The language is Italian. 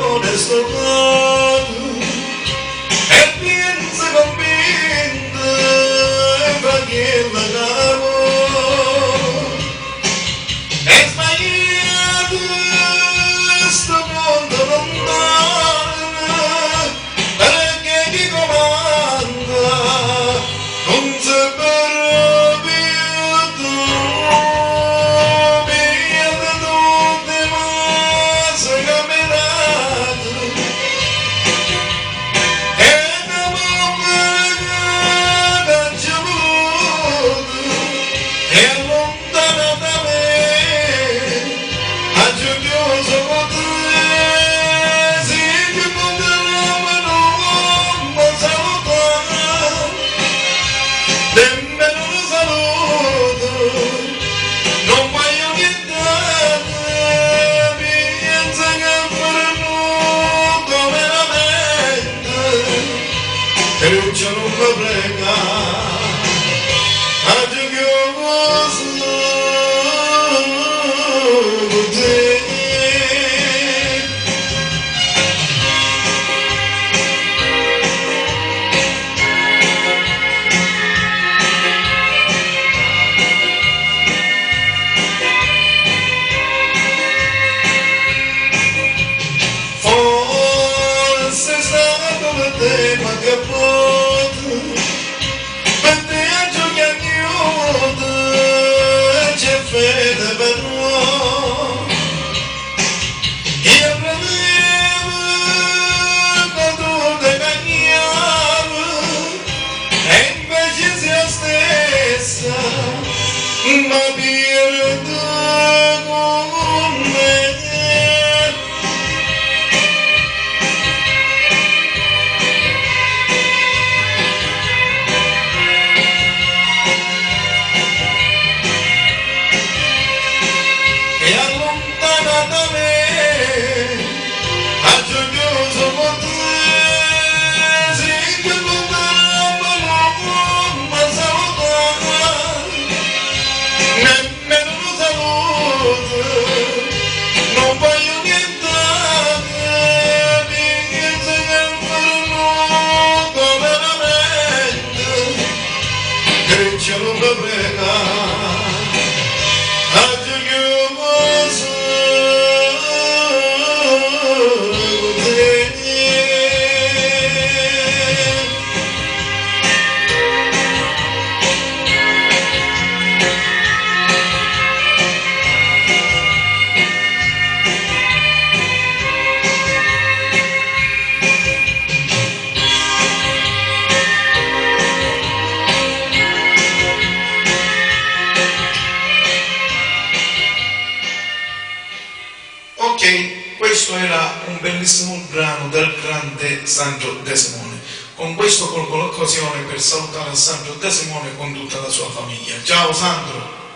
coglione sto nato e penso convinto e fa che la cavo è sbagliato sto mondo lontano perché chi comanda non si parla più tu tutte cose camminate e da mamma che ci vuole e lontana da me a giudioso con te si che potrebbe non mi salutare nemmeno lo saluto non voglio niente pensa che venuto veramente e non ce non mi prega a giudioso con te. Forse è stato per te ma che potuto per te a giocare e c'è fede per noi io credevo che tu ti cagnavi e invece sia stessa ma perdo con me. E allontana da me a gioioso con te sì che potrebbe non mi salutare nemmeno lo saluto non voglio niente penso che è venuto veramente che il cielo mi prega Ok, questo era un bellissimo brano del grande Sandro De Simone. Con questo colgo l'occasione per salutare Sandro De Simone con tutta la sua famiglia. Ciao Sandro!